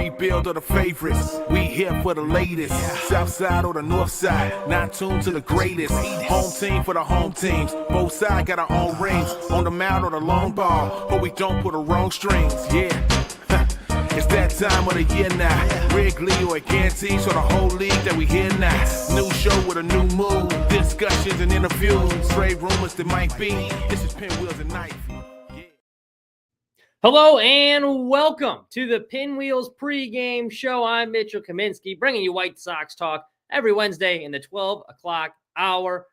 rebuild of the favorites. We here for the latest. South side or the north side, not tuned to the greatest. Home team for the home teams. Both sides got our own rings. On the mound or the long ball, but we don't put the wrong strings. Yeah. It's that time of the year now. Wrigley or Gantes or the whole league that we hear now. New show with a new mood. Discussions and interviews. Straight rumors that might be. This is Pinwheels and Knife. Yeah. Hello and welcome to the Pinwheels pregame show. I'm Mitchell Kaminski, bringing you White Sox talk every Wednesday in the 12 o'clock hour.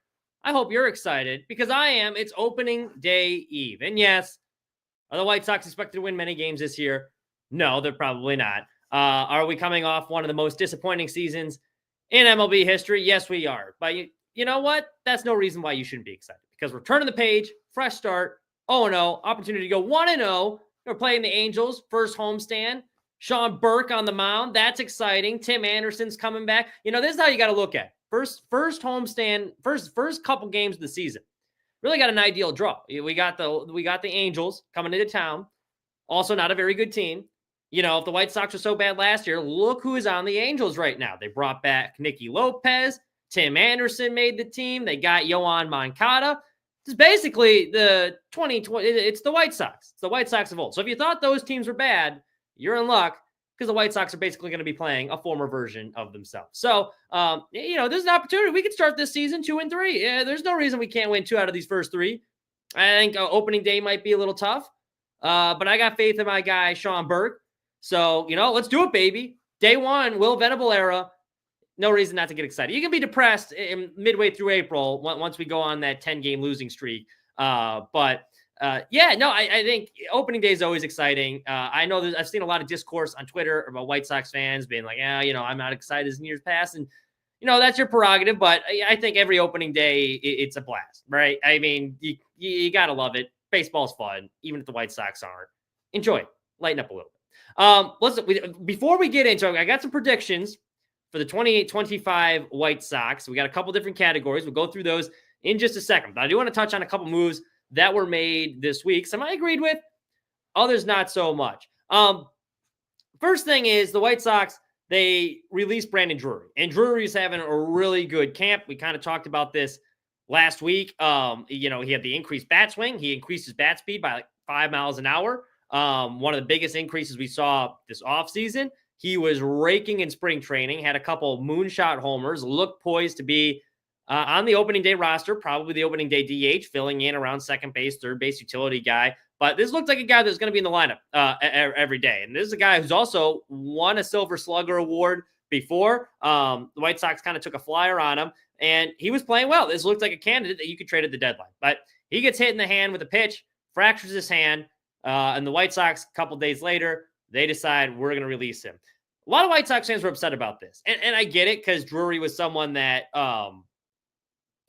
I hope you're excited because I am. It's opening day eve. And yes, are the White Sox expected to win many games this year? No, they're probably not. Are we coming off one of the most disappointing seasons in MLB history? Yes, we are. But you know what? That's no reason why you shouldn't be excited because we're turning the page, fresh start, 0-0, opportunity to go 1-0. We're playing the Angels, first homestand. Sean Burke on the mound. That's exciting. Tim Anderson's coming back. You know, this is how you got to look at it. First homestand, first couple games of the season. Really got an ideal draw. We got the Angels coming into town. Also not a very good team. You know, if the White Sox were so bad last year, look who is on the Angels right now. They brought back Nicky Lopez. Tim Anderson made the team. They got Yoan Moncada. It's basically the 2020. It's the White Sox. It's the White Sox of old. So if you thought those teams were bad, you're in luck because the White Sox are basically going to be playing a former version of themselves. So, you know, there's an opportunity. We could start this season 2-3. Yeah, there's no reason we can't win 2 out of these first 3. I think opening day might be a little tough, but I got faith in my guy, Sean Burke. So, you know, let's do it, baby. Day 1, Will Venable era. No reason not to get excited. You can be depressed midway through April once we go on that 10-game losing streak. Yeah, no, I think opening day is always exciting. I know I've seen a lot of discourse on Twitter about White Sox fans being like, yeah, you know, I'm not excited as in years past. And, you know, that's your prerogative. But I think every opening day, it's a blast, right? I mean, you got to love it. Baseball's fun, even if the White Sox aren't. Enjoy it. Lighten up a little bit. Before we get into it, I got some predictions for the 28-25 White Sox. We got a couple different categories. We'll go through those in just a second. But I do want to touch on a couple moves that were made this week. Some I agreed with, others not so much. First thing is the White Sox, they released Brandon Drury. And Drury's having a really good camp. We kind of talked about this last week. You know, he had the increased bat swing. He increased his bat speed by like 5 miles an hour. One of the biggest increases we saw this offseason. He was raking in spring training, had a couple moonshot homers, looked poised to be on the opening day roster, probably the opening day DH, filling in around second base, third base utility guy. But this looked like a guy that's going to be in the lineup every day. And this is a guy who's also won a Silver Slugger award before. The White Sox kind of took a flyer on him, and he was playing well. This looked like a candidate that you could trade at the deadline. But he gets hit in the hand with a pitch, fractures his hand, and the White Sox, a couple days later, they decide we're going to release him. A lot of White Sox fans were upset about this. And I get it because Drury was someone that,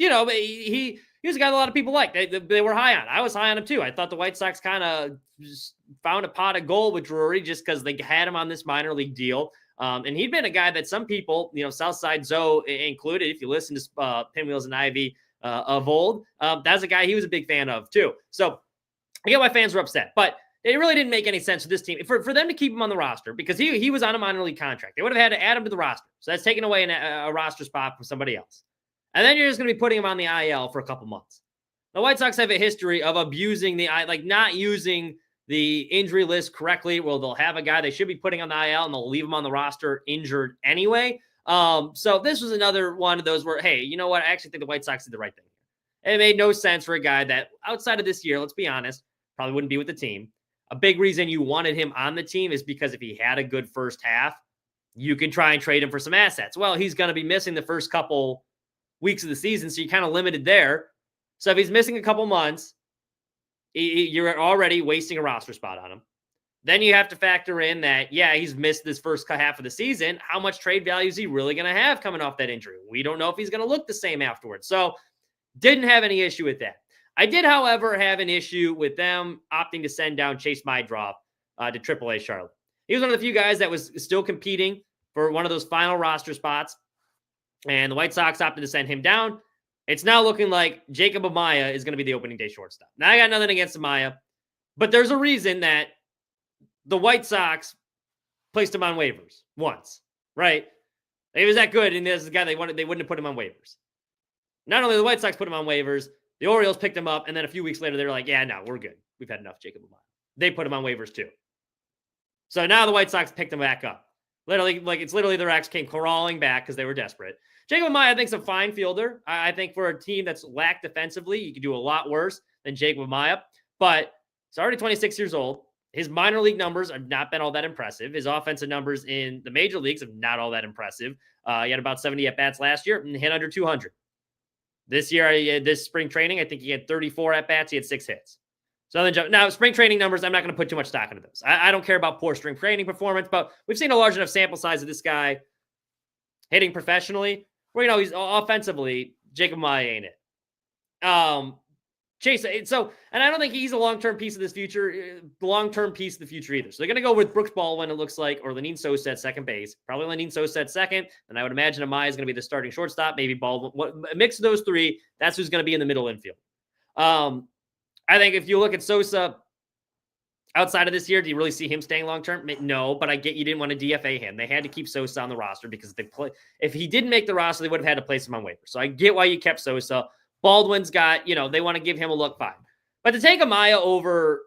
you know, he was a guy that a lot of people liked. They were high on. I was high on him too. I thought the White Sox kind of found a pot of gold with Drury just because they had him on this minor league deal. And he'd been a guy that some people, you know, Southside Zoe included, if you listen to Pinwheels and Ivy of old, that's a guy he was a big fan of too. So I get why fans were upset, but it really didn't make any sense for this team, for them to keep him on the roster because he was on a minor league contract. They would have had to add him to the roster. So that's taking away a roster spot from somebody else. And then you're just going to be putting him on the IL for a couple months. The White Sox have a history of abusing not using the injury list correctly. Well, they'll have a guy they should be putting on the IL and they'll leave him on the roster injured anyway. So this was another one of those where, hey, you know what? I actually think the White Sox did the right thing. It made no sense for a guy that outside of this year, let's be honest, probably wouldn't be with the team. A big reason you wanted him on the team is because if he had a good first half, you can try and trade him for some assets. Well, he's going to be missing the first couple weeks of the season, so you're kind of limited there. So if he's missing a couple months, you're already wasting a roster spot on him. Then you have to factor in that, yeah, he's missed this first half of the season. How much trade value is he really going to have coming off that injury? We don't know if he's going to look the same afterwards. So didn't have any issue with that. I did, however, have an issue with them opting to send down Chase Mydrop to AAA Charlotte. He was one of the few guys that was still competing for one of those final roster spots, and the White Sox opted to send him down. It's now looking like Jacob Amaya is going to be the opening day shortstop. Now, I got nothing against Amaya, but there's a reason that the White Sox placed him on waivers once, right? He was that good, and this is a guy they wouldn't have put him on waivers. Not only the White Sox put him on waivers, the Orioles picked him up, and then a few weeks later, they were like, yeah, no, we're good. We've had enough Jacob Amaya. They put him on waivers too. So now the White Sox picked him back up. Literally, it's literally their ex came crawling back because they were desperate. Jacob Amaya, I think, is a fine fielder. I think for a team that's lacked defensively, you could do a lot worse than Jacob Amaya. But he's already 26 years old. His minor league numbers have not been all that impressive. His offensive numbers in the major leagues have not all that impressive. He had about 70 at-bats last year and hit under 200. This year, this spring training, I think he had 34 at-bats. He had 6 hits. So now, spring training numbers, I'm not going to put too much stock into those. I don't care about poor spring training performance, but we've seen a large enough sample size of this guy hitting professionally where, he's offensively, Jacob Amaya ain't it. Chase, and I don't think he's a long-term piece of the future either. So they're going to go with Brooks Baldwin, it looks like, or Lenyn Sosa at second base. Probably Lenyn Sosa at second, and I would imagine Amaya is going to be the starting shortstop, maybe Baldwin. A mix of those three, that's who's going to be in the middle infield. I think if you look at Sosa outside of this year, do you really see him staying long-term? No, but I get you didn't want to DFA him. They had to keep Sosa on the roster because if he didn't make the roster, they would have had to place him on waivers. So I get why you kept Sosa. Baldwin's got, they want to give him a look, fine. But to take Amaya over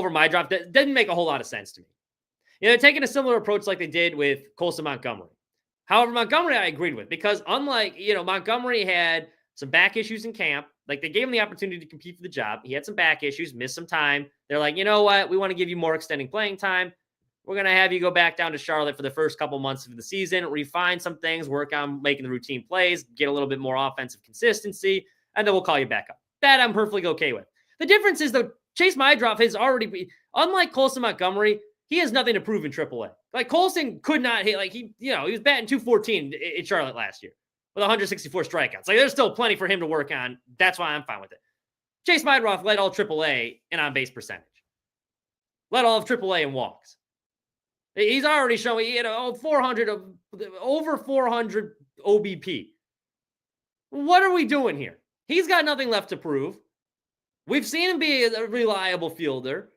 my drop, that doesn't make a whole lot of sense to me. They're taking a similar approach like they did with Colson Montgomery. However, Montgomery I agreed with because unlike, Montgomery had some back issues in camp. Like they gave him the opportunity to compete for the job. He had some back issues, missed some time. They're like, you know what? We want to give you more extending playing time. We're going to have you go back down to Charlotte for the first couple months of the season, refine some things, work on making the routine plays, get a little bit more offensive consistency, and then we'll call you back up. That I'm perfectly okay with. The difference is, though, Chase Mydroff has already, unlike Colson Montgomery, he has nothing to prove in AAA. Like Colson could not hit, he was batting .214 in Charlotte last year with 164 strikeouts. Like there's still plenty for him to work on. That's why I'm fine with it. Chase Mydroff led all AAA in on-base percentage. Led all of AAA in walks. He's already showing, over 400 OBP. What are we doing here? He's got nothing left to prove. We've seen him be a reliable fielder.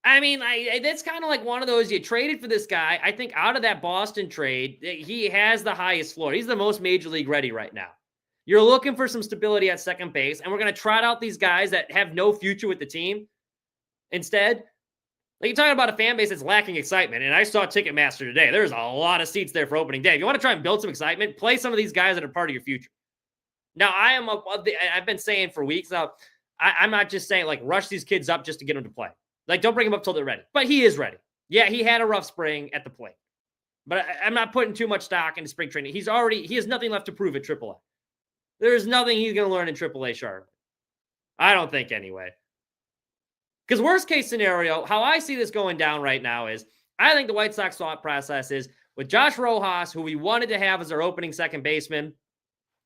I mean, that's kind of like one of those, you traded for this guy. I think out of that Boston trade, he has the highest floor. He's the most major league ready right now. You're looking for some stability at second base, and we're going to trot out these guys that have no future with the team instead. Like you're talking about a fan base that's lacking excitement, and I saw Ticketmaster today. There's a lot of seats there for opening day. If you want to try and build some excitement, play some of these guys that are part of your future. Now, I've been saying for weeks now, I'm not just saying like rush these kids up just to get them to play. Like don't bring them up till they're ready. But he is ready. Yeah, he had a rough spring at the plate. But I'm not putting too much stock into spring training. He has nothing left to prove at AAA. There's nothing he's going to learn in AAA Charlotte. I don't think anyway. Because worst case scenario, how I see this going down right now is I think the White Sox thought process is with Josh Rojas, who we wanted to have as our opening second baseman.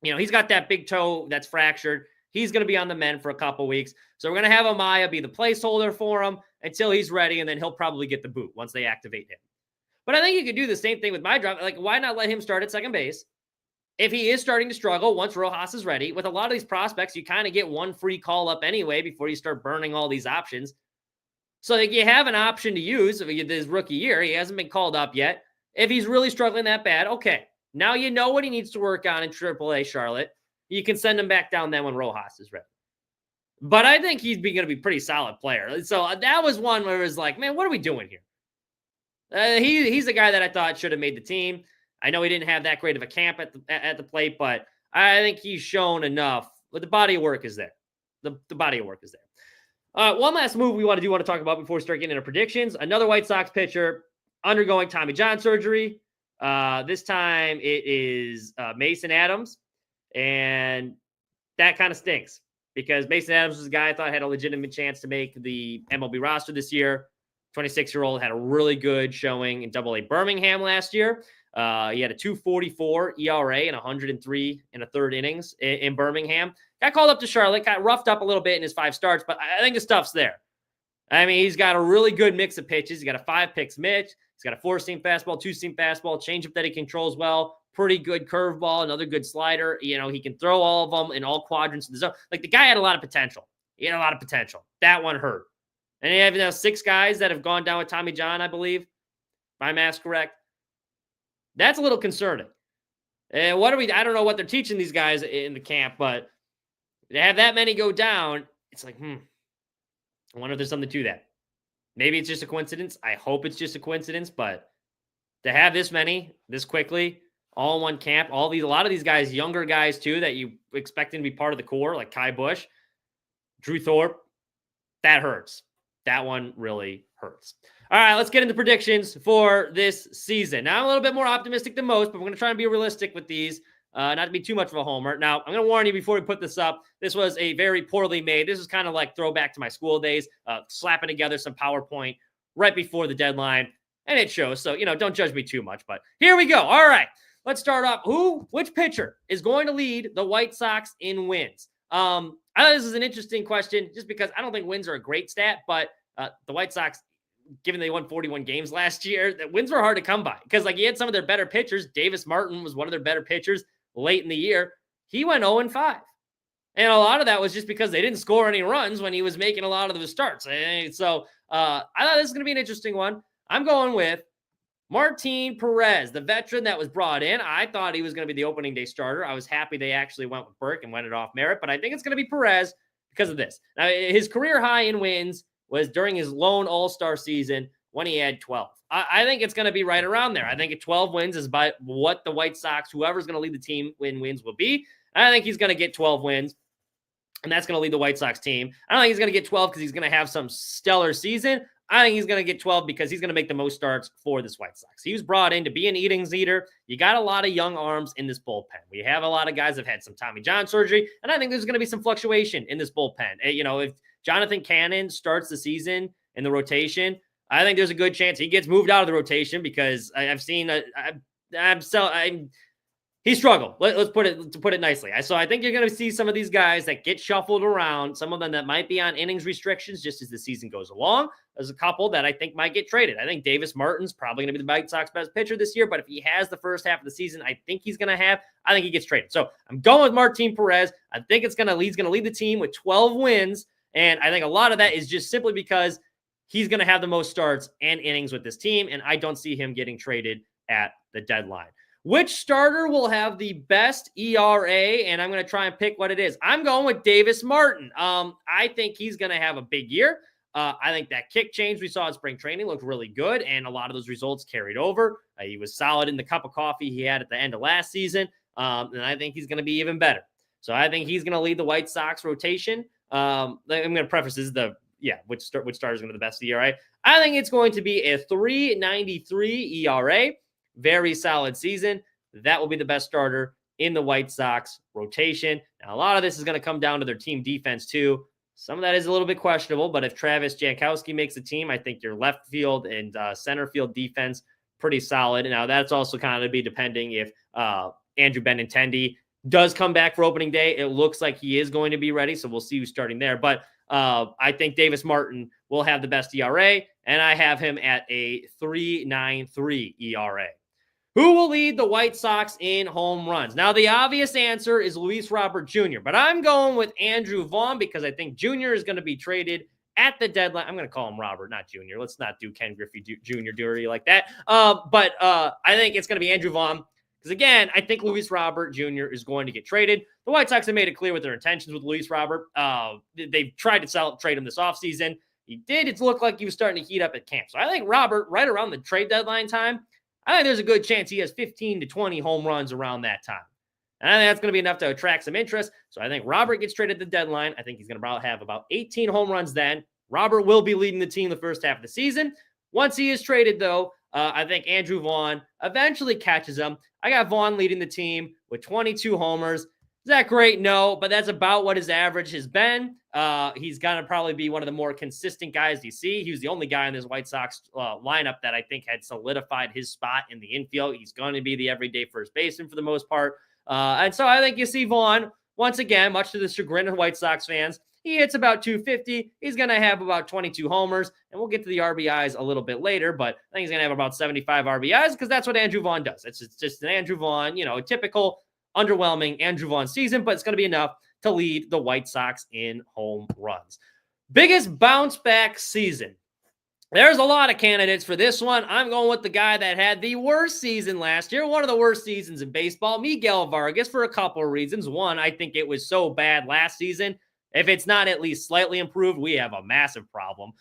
He's got that big toe that's fractured. He's going to be on the mend for a couple weeks. So we're going to have Amaya be the placeholder for him until he's ready, and then he'll probably get the boot once they activate him. But I think you could do the same thing with Mydroff. Like, why not let him start at second base? If he is starting to struggle, once Rojas is ready, with a lot of these prospects, you kind of get one free call up anyway before you start burning all these options. So you have an option to use this rookie year. He hasn't been called up yet. If he's really struggling that bad, okay. Now you know what he needs to work on in AAA Charlotte. You can send him back down then when Rojas is ready. But I think he's going to be a pretty solid player. So that was one where it was like, man, what are we doing here? He's a guy that I thought should have made the team. I know he didn't have that great of a camp at the plate, but I think he's shown enough. But the body of work is there. The body of work is there. One last move we want to talk about before we start getting into predictions. Another White Sox pitcher undergoing Tommy John surgery. This time it is Mason Adams. And that kind of stinks because Mason Adams was a guy I thought had a legitimate chance to make the MLB roster this year. 26-year-old had a really good showing in AA Birmingham last year. He had a 2.44 ERA and 103 in a third innings in Birmingham. Got called up to Charlotte, got roughed up a little bit in his 5 starts, but I think the stuff's there. I mean, he's got a really good mix of pitches. He's got a 5-pitch mix. He's got a 4-seam fastball, 2-seam fastball, changeup that he controls well. Pretty good curveball, another good slider. He can throw all of them in all quadrants of the zone. Like the guy had a lot of potential. That one hurt. And you have 6 guys that have gone down with Tommy John, I believe. my math's correct. That's a little concerning. And I don't know what they're teaching these guys in the camp, but to have that many go down, it's like, I wonder if there's something to that. Maybe it's just a coincidence. I hope it's just a coincidence, but to have this many, this quickly, all in one camp, a lot of these guys, younger guys too, that you expecting to be part of the core, like Kai Bush, Drew Thorpe, that hurts. That one really hurts. All right, let's get into predictions for this season. Now, I'm a little bit more optimistic than most, but we're going to try and be realistic with these, not to be too much of a homer. Now, I'm going to warn you before we put this up, this was a very poorly made. This is kind of like throwback to my school days, slapping together some PowerPoint right before the deadline, and it shows. So, don't judge me too much, but here we go. All right, let's start off. Which pitcher is going to lead the White Sox in wins? I thought this is an interesting question just because I don't think wins are a great stat, but the White Sox, given they won 41 games last year, that wins were hard to come by because you had some of their better pitchers. Davis Martin was one of their better pitchers late in the year. He went 0-5. And a lot of that was just because they didn't score any runs when he was making a lot of the starts. And so I thought this is going to be an interesting one. I'm going with Martin Perez, the veteran that was brought in. I thought he was going to be the opening day starter. I was happy they actually went with Burke and went it off merit, but I think it's going to be Perez because of this. Now, his career high in wins was during his lone all-star season when he had 12. I think it's going to be right around there. I think 12 wins is about what the White Sox, whoever's going to lead the team in wins, will be. I think he's going to get 12 wins, and that's going to lead the White Sox team. I don't think he's going to get 12 because he's going to have some stellar season. I think he's going to get 12 because he's going to make the most starts for this White Sox. He was brought in to be an innings eater. You got a lot of young arms in this bullpen. We have a lot of guys that have had some Tommy John surgery, and I think there's going to be some fluctuation in this bullpen. If Jonathan Cannon starts the season in the rotation, I think there's a good chance he gets moved out of the rotation because I've seen he struggled. Let's put it nicely. So I think you're going to see some of these guys that get shuffled around, some of them that might be on innings restrictions just as the season goes along. There's a couple that I think might get traded. I think Davis Martin's probably going to be the White Sox best pitcher this year, but if he has the first half of the season, I think he gets traded. So I'm going with Martin Perez. I think he's going to lead the team with 12 wins, and I think a lot of that is just simply because he's going to have the most starts and innings with this team, and I don't see him getting traded at the deadline. Which starter will have the best ERA? And I'm going to try and pick what it is. I'm going with Davis Martin. I think he's going to have a big year. I think that kick change we saw in spring training looked really good, and a lot of those results carried over. He was solid in the cup of coffee he had at the end of last season, and I think he's going to be even better. So I think he's going to lead the White Sox rotation. I'm going to preface this which starter is going to be the best ERA. I think it's going to be a 3.93 ERA. Very solid season. That will be the best starter in the White Sox rotation. Now, a lot of this is going to come down to their team defense, too. Some of that is a little bit questionable, but if Travis Jankowski makes the team, I think your left field and center field defense pretty solid. Now, that's also kind of be depending if Andrew Benintendi does come back for opening day. It looks like he is going to be ready, so we'll see who's starting there. But I think Davis Martin will have the best ERA, and I have him at a 3.93 ERA. Who will lead the White Sox in home runs? Now, the obvious answer is Luis Robert Jr., but I'm going with Andrew Vaughn because I think Jr. is going to be traded at the deadline. I'm going to call him Robert, not Jr. Let's not do Ken Griffey Jr. dirty like that. But I think it's going to be Andrew Vaughn because, again, I think Luis Robert Jr. is going to get traded. The White Sox have made it clear with their intentions with Luis Robert. They've tried to trade him this offseason. He did. It looked like he was starting to heat up at camp. So I think Robert, right around the trade deadline time, I think there's a good chance he has 15 to 20 home runs around that time. And I think that's going to be enough to attract some interest. So I think Robert gets traded at the deadline. I think he's going to probably have about 18 home runs then. Robert will be leading the team the first half of the season. Once he is traded, though, I think Andrew Vaughn eventually catches him. I got Vaughn leading the team with 22 homers. Is that great? No, but that's about what his average has been. He's going to probably be one of the more consistent guys you see. He was the only guy in this White Sox lineup that I think had solidified his spot in the infield. He's going to be the everyday first baseman for the most part. And so I think you see Vaughn, once again, much to the chagrin of White Sox fans, he hits about 250. He's going to have about 22 homers, and we'll get to the RBIs a little bit later, but I think he's going to have about 75 RBIs because that's what Andrew Vaughn does. It's just an Andrew Vaughn, a typical underwhelming Andrew Vaughn season, but it's going to be enough to lead the White Sox in home runs. Biggest bounce back season. There's a lot of candidates for this one. I'm going with the guy that had the worst season last year, one of the worst seasons in baseball, Miguel Vargas, for a couple of reasons. One, I think it was so bad last season. If it's not at least slightly improved, we have a massive problem.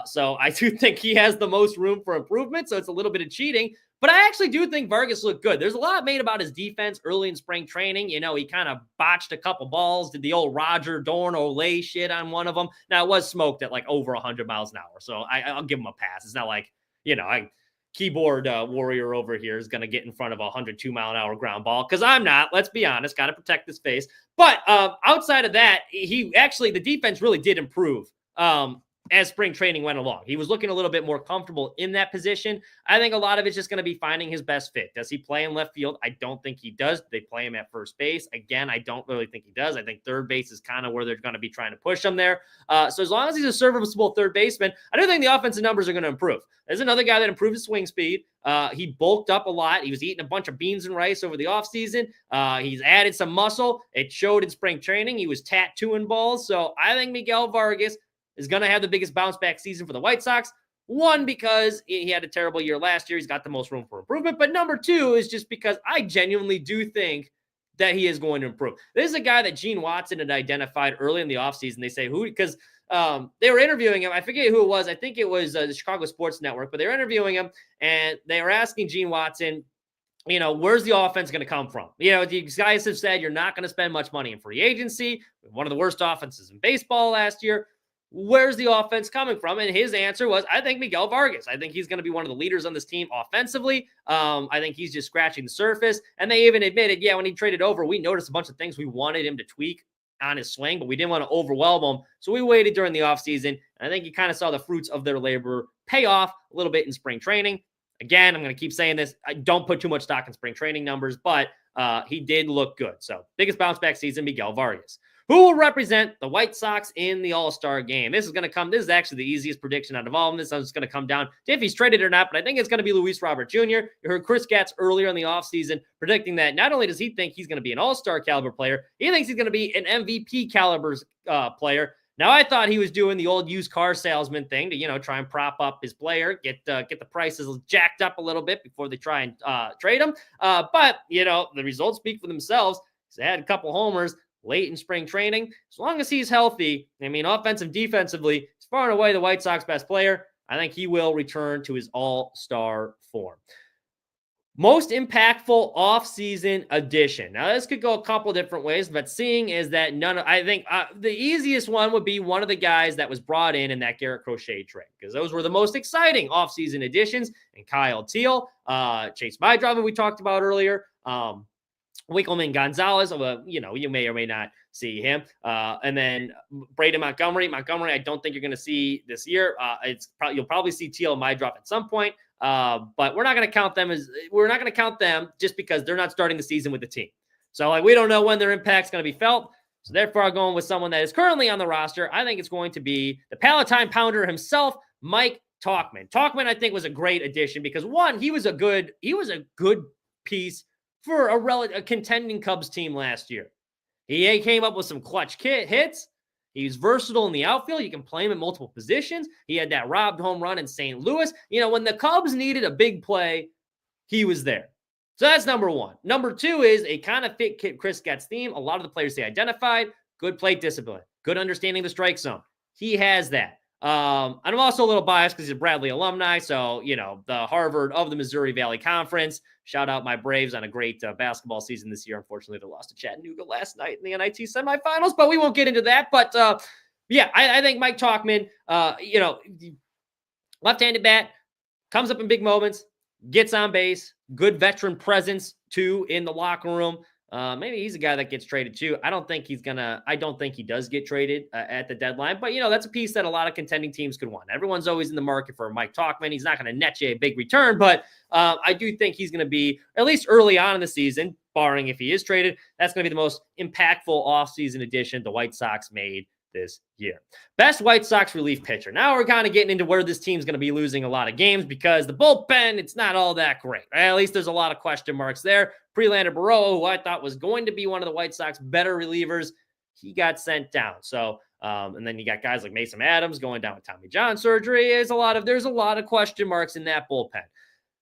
So I do think he has the most room for improvement. So it's a little bit of cheating. But I actually do think Vargas looked good. There's a lot made about his defense early in spring training. You know, he kind of botched a couple balls, did the old Roger Dorn Olay shit on one of them. Now, it was smoked at like over 100 miles an hour. So I'll give him a pass. It's not like, you know, keyboard warrior over here is going to get in front of a 102-mile-an-hour ground ball, because I'm not. Let's be honest. Got to protect his face. But outside of that, the defense really did improve as spring training went along. He was looking a little bit more comfortable in that position. I think a lot of it's just going to be finding his best fit. Does he play in left field? I don't think he does. They play him at first base. Again, I don't really think he does. I think third base is kind of where they're going to be trying to push him there. So as long as he's a serviceable third baseman, I do think the offensive numbers are going to improve. There's another guy that improved his swing speed. He bulked up a lot. He was eating a bunch of beans and rice over the offseason. He's added some muscle. It showed in spring training. He was tattooing balls. So I think Miguel Vargas is going to have the biggest bounce back season for the White Sox. One, because he had a terrible year last year. He's got the most room for improvement. But number two is just because I genuinely do think that he is going to improve. This is a guy that Gene Watson had identified early in the offseason. They say who, because they were interviewing him. I forget who it was. I think it was the Chicago Sports Network, but they were interviewing him and they were asking Gene Watson, you know, where's the offense going to come from? You know, these guys have said you're not going to spend much money in free agency. One of the worst offenses in baseball last year. Where's the offense coming from? And his answer was, I think Miguel Vargas. I think he's going to be one of the leaders on this team offensively. I think he's just scratching the surface. And they even admitted, yeah, when he traded over, we noticed a bunch of things we wanted him to tweak on his swing, but we didn't want to overwhelm him. So we waited during the offseason. And I think you kind of saw the fruits of their labor pay off a little bit in spring training. Again, I'm going to keep saying this. I don't put too much stock in spring training numbers, but he did look good. So biggest bounce back season, Miguel Vargas. Who will represent the White Sox in the All-Star game? This is actually the easiest prediction out of all of this. It's going to come down to if he's traded or not, but I think it's going to be Luis Robert Jr. You heard Chris Gatz earlier in the offseason predicting that not only does he think he's going to be an All-Star caliber player, he thinks he's going to be an MVP caliber player. Now, I thought he was doing the old used car salesman thing to, you know, try and prop up his player, get the prices jacked up a little bit before they try and trade him. But, you know, the results speak for themselves. He's had a couple homers late in spring training. As long as he's healthy, I mean, offensive, defensively, he's far and away the White Sox best player. I think he will return to his all-star form. Most impactful offseason addition. Now, this could go a couple different ways, but seeing is that I think the easiest one would be one of the guys that was brought in that Garrett Crochet trade, because those were the most exciting offseason additions. And Kyle Teal, Chase Mydrov, we talked about earlier, Winkleman Gonzalez, you know, you may or may not see him. And then Braden Montgomery. I don't think you're going to see this year. You'll probably see Teal and Mydrop at some point. But we're not going to count them just because they're not starting the season with the team. So like, we don't know when their impact's going to be felt. So therefore, I'm going with someone that is currently on the roster. I think it's going to be the Palatine Pounder himself, Mike Tauchman. Tauchman, I think, was a great addition because one, he was a good piece for a contending Cubs team last year. He came up with some clutch hits. He's versatile in the outfield. You can play him in multiple positions. He had that robbed home run in St. Louis. You know, when the Cubs needed a big play, he was there. So that's number one. Number two is a kind of fit Chris Gatz theme. A lot of the players they identified, good plate discipline, good understanding of the strike zone. He has that. And I'm also a little biased because he's a Bradley alumni. So, you know, the Harvard of the Missouri Valley Conference. Shout out my Braves on a great basketball season this year. Unfortunately, they lost to Chattanooga last night in the NIT semifinals, but we won't get into that. But yeah, I think Mike Tauchman, you know, left-handed bat, comes up in big moments, gets on base, good veteran presence too in the locker room. Maybe he's a guy that gets traded too. I don't think he does get traded at the deadline, but you know, that's a piece that a lot of contending teams could want. Everyone's always in the market for Mike Tauchman. He's not going to net you a big return, but I do think he's going to be, at least early on in the season, barring if he is traded, that's going to be the most impactful offseason addition the White Sox made this year. Best White Sox relief pitcher. Now we're kind of getting into where this team's going to be losing a lot of games because the bullpen, it's not all that great. At least there's a lot of question marks there. Prelander Baroa, who I thought was going to be one of the White Sox better relievers, he got sent down. So And then you got guys like Mason Adams going down with Tommy John surgery. There's a lot of question marks in that bullpen.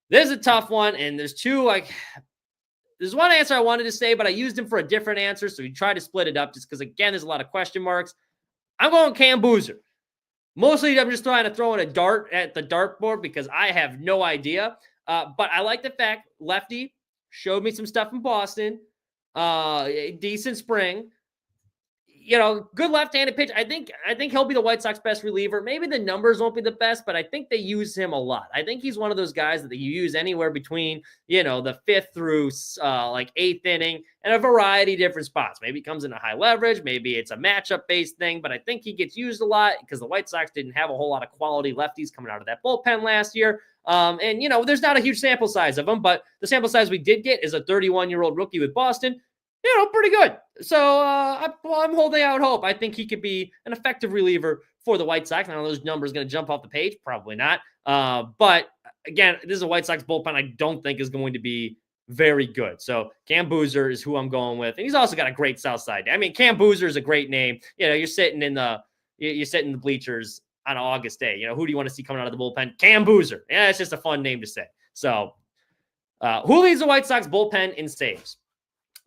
This is a tough one, and there's one answer I wanted to say, but I used him for a different answer, so we tried to split it up just because, again, there's a lot of question marks. I'm going Cam Boozer. Mostly I'm just trying to throw in a dart at the dartboard because I have no idea. But I like the fact lefty showed me some stuff in Boston. Decent spring. Good left-handed pitch. I think he'll be the White Sox best reliever. Maybe the numbers won't be the best, but I think they use him a lot. I think he's one of those guys that you use anywhere between, the 5th through 8th inning and a variety of different spots. Maybe he comes in a high leverage. Maybe it's a matchup-based thing, but I think he gets used a lot because the White Sox didn't have a whole lot of quality lefties coming out of that bullpen last year. There's not a huge sample size of them, but the sample size we did get is a 31-year-old rookie with Boston. Pretty good. So I'm holding out hope. I think he could be an effective reliever for the White Sox. I don't know those numbers going to jump off the page. Probably not. But again, this is a White Sox bullpen I don't think is going to be very good. So Cam Boozer is who I'm going with. And he's also got a great South Side. I mean, Cam Boozer is a great name. You're sitting in the bleachers on an August day. Who do you want to see coming out of the bullpen? Cam Boozer. Yeah, it's just a fun name to say. So who leads the White Sox bullpen in saves?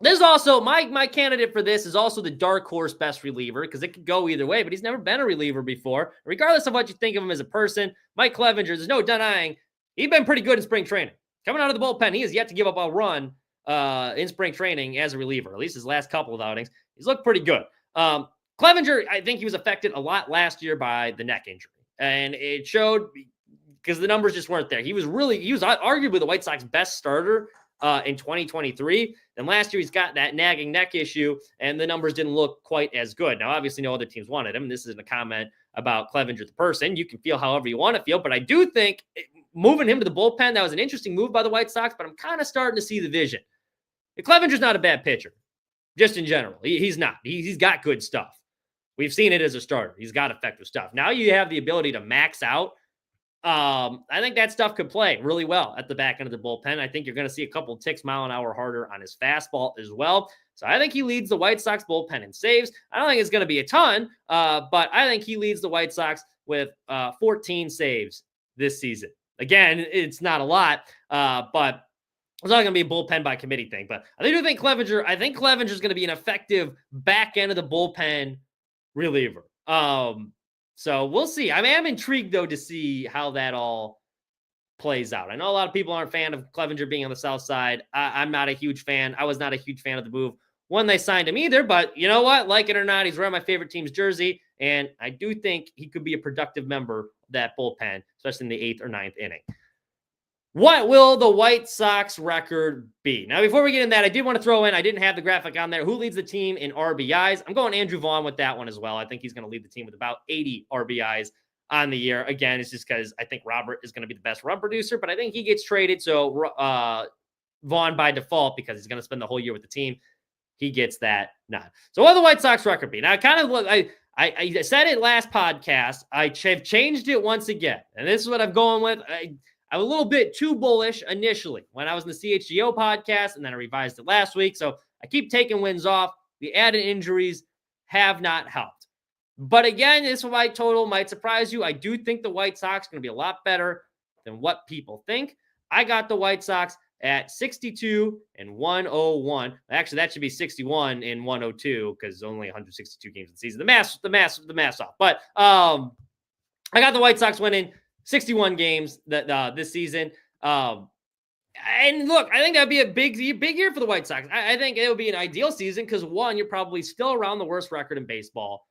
There's also my candidate for this is also the dark horse best reliever because it could go either way, but he's never been a reliever before. Regardless of what you think of him as a person, Mike Clevenger, there's no denying he's been pretty good in spring training. Coming out of the bullpen, he has yet to give up a run in spring training as a reliever, at least his last couple of outings. He's looked pretty good. Clevenger, I think he was affected a lot last year by the neck injury, and it showed because the numbers just weren't there. He was arguably the White Sox best starter in 2023. Then last year, he's got that nagging neck issue, and the numbers didn't look quite as good. Now, obviously, no other teams wanted him. This isn't a comment about Clevenger the person. You can feel however you want to feel, but I do think moving him to the bullpen, that was an interesting move by the White Sox, but I'm kind of starting to see the vision. Clevenger's not a bad pitcher, just in general. He's not. He's got good stuff. We've seen it as a starter. He's got effective stuff. Now you have the ability to max out. I think that stuff could play really well at the back end of the bullpen. I think you're going to see a couple ticks mile an hour harder on his fastball as well. So I think he leads the White Sox bullpen in saves. I don't think it's going to be a ton, but I think he leads the White Sox with 14 saves this season. Again, it's not a lot, but it's not going to be a bullpen by committee thing. But I do think Clevenger is going to be an effective back end of the bullpen reliever. So we'll see. I am intrigued, though, to see how that all plays out. I know a lot of people aren't a fan of Clevenger being on the south side. I'm not a huge fan. I was not a huge fan of the move when they signed him either. But you know what? Like it or not, he's wearing my favorite team's jersey. And I do think he could be a productive member of that bullpen, especially in the 8th or 9th inning. What will the White Sox record be? Now, before we get in that, I did want to throw in, I didn't have the graphic on there. Who leads the team in RBIs? I'm going Andrew Vaughn with that one as well. I think he's going to lead the team with about 80 RBIs on the year. Again, it's just because I think Robert is going to be the best run producer, but I think he gets traded. So Vaughn by default, because he's going to spend the whole year with the team, he gets that nod. So what will the White Sox record be? Now, I said it last podcast. I have changed it once again, and this is what I'm going with. I'm a little bit too bullish initially when I was in the CHGO podcast, and then I revised it last week. So I keep taking wins off. The added injuries have not helped. But again, this white total might surprise you. I do think the White Sox are going to be a lot better than what people think. I got the White Sox at 62 and 101. Actually, that should be 61 and 102 because only 162 games in the season. The math off. But I got the White Sox winning 61 games this season. And look, I think that'd be a big year for the White Sox. I think it would be an ideal season because, one, you're probably still around the worst record in baseball,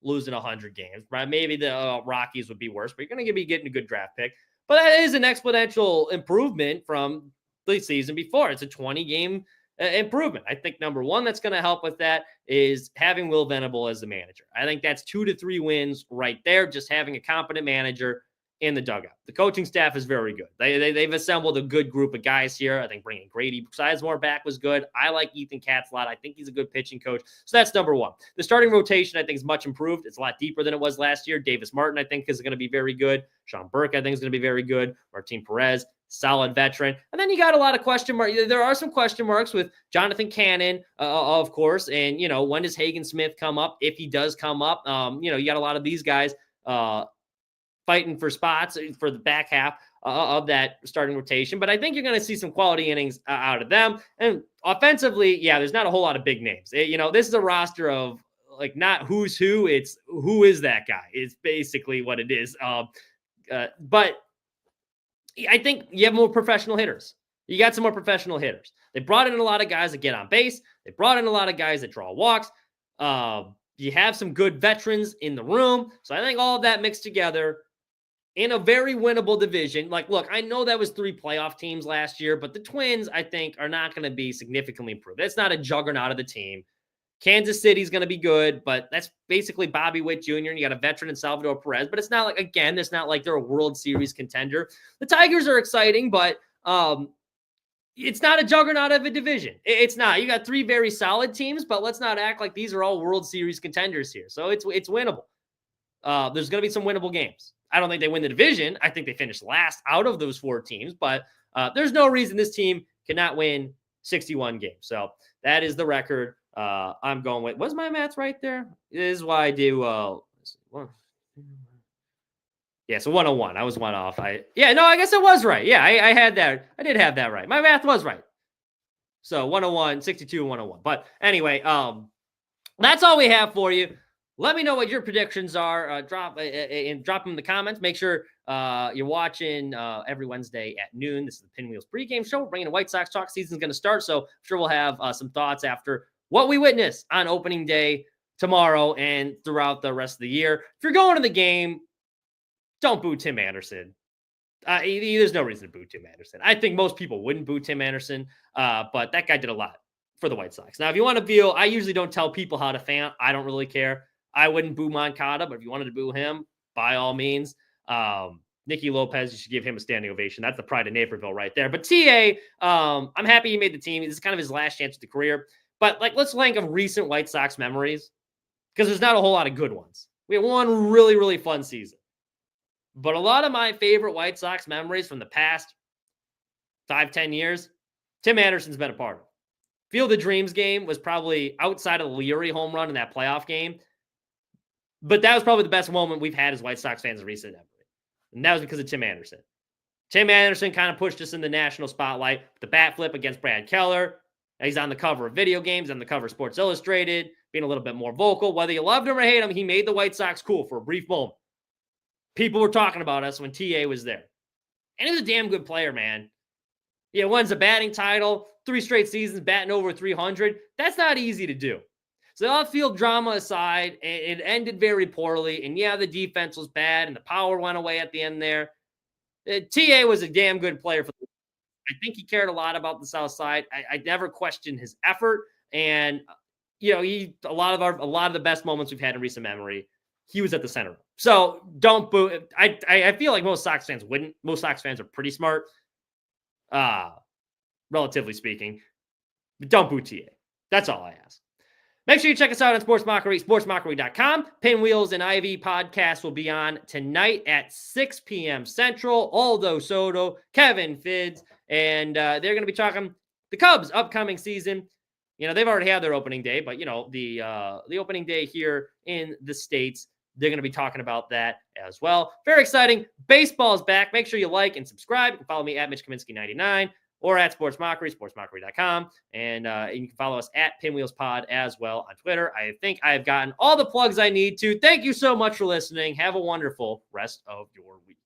losing 100 games. Right? Maybe the Rockies would be worse, but you're going to be getting a good draft pick. But that is an exponential improvement from the season before. It's a 20-game improvement. I think number one that's going to help with that is having Will Venable as the manager. I think that's 2 to 3 wins right there, just having a competent manager in the dugout. The coaching staff is very good. They've assembled a good group of guys here. I think bringing Grady Sizemore back was good. I like Ethan Katz a lot. I think he's a good pitching coach. So that's number one. The starting rotation, I think, is much improved. It's a lot deeper than it was last year. Davis Martin, I think, is going to be very good. Sean Burke, I think, is going to be very good. Martin Perez, solid veteran. And then you got a lot of question marks. There are some question marks with Jonathan Cannon, of course. And, when does Hagen Smith come up? If he does come up, you got a lot of these guys fighting for spots for the back half of that starting rotation. But I think you're going to see some quality innings out of them. And offensively, there's not a whole lot of big names. This is a roster of like not who's who, it's who is that guy. It's basically what it is. But I think you have more professional hitters. You got some more professional hitters. They brought in a lot of guys that get on base. They brought in a lot of guys that draw walks. You have some good veterans in the room. So I think all of that mixed together in a very winnable division. Like, look, I know that was 3 playoff teams last year, but the Twins, I think, are not going to be significantly improved. It's not a juggernaut of the team. Kansas City's going to be good, but that's basically Bobby Witt Jr. And you got a veteran in Salvador Perez, but it's not like, again, it's not like they're a World Series contender. The Tigers are exciting, but it's not a juggernaut of a division. It's not. You got 3 very solid teams, but let's not act like these are all World Series contenders here. So it's winnable. There's going to be some winnable games. I don't think they win the division. I think they finish last out of those 4 teams, but there's no reason this team cannot win 61 games. So that is the record. I'm going with, was my math right there? This is why I do, so 101. I was 1 off. I guess it was right. Yeah, I had that. I did have that right. My math was right. So 101, 62, 101. But anyway, that's all we have for you. Let me know what your predictions are. Drop them in the comments. Make sure you're watching every Wednesday at noon. This is the Pinwheels pregame show. We're bringing the White Sox talk. Season's going to start, so I'm sure we'll have some thoughts after what we witnessed on opening day tomorrow and throughout the rest of the year. If you're going to the game, don't boo Tim Anderson. There's no reason to boo Tim Anderson. I think most people wouldn't boo Tim Anderson, but that guy did a lot for the White Sox. Now, if you want to feel, I usually don't tell people how to fan. I don't really care. I wouldn't boo Moncada, but if you wanted to boo him, by all means. Nicky Lopez, you should give him a standing ovation. That's the pride of Naperville right there. But TA, I'm happy he made the team. This is kind of his last chance at the career. But let's think of recent White Sox memories, because there's not a whole lot of good ones. We had one really, really fun season. But a lot of my favorite White Sox memories from the past 5-10 years, Tim Anderson's been a part of. Field of Dreams game was probably outside of the Leary home run in that playoff game. But that was probably the best moment we've had as White Sox fans in recent memory. And that was because of Tim Anderson. Tim Anderson kind of pushed us in the national spotlight. The bat flip against Brad Keller. He's on the cover of video games, on the cover of Sports Illustrated, being a little bit more vocal. Whether you loved him or hate him, he made the White Sox cool for a brief moment. People were talking about us when TA was there. And he was a damn good player, man. Yeah, wins a batting title, 3 straight seasons, batting over 300. That's not easy to do. So the off-field drama aside, it ended very poorly. And yeah, the defense was bad and the power went away at the end there. TA was a damn good player for the I think he cared a lot about the South Side. I never questioned his effort, and a lot of the best moments we've had in recent memory, he was at the center. So don't boo. I feel like most Sox fans wouldn't. Most Sox fans are pretty smart, relatively speaking. But don't boo TA. That's all I ask. Make sure you check us out on Sports Mockery, sportsmockery.com. Pinwheels and Ivy podcast will be on tonight at 6 p.m. Central. Aldo Soto, Kevin Fids, and they're going to be talking the Cubs' upcoming season. They've already had their opening day, but, the opening day here in the States, they're going to be talking about that as well. Very exciting. Baseball's back. Make sure you like and subscribe. You can follow me at Mitch Kaminski 99. Or at Sports Mockery, sportsmockery.com. And you can follow us at Pinwheels Pod as well on Twitter. I think I have gotten all the plugs I need to. Thank you so much for listening. Have a wonderful rest of your week.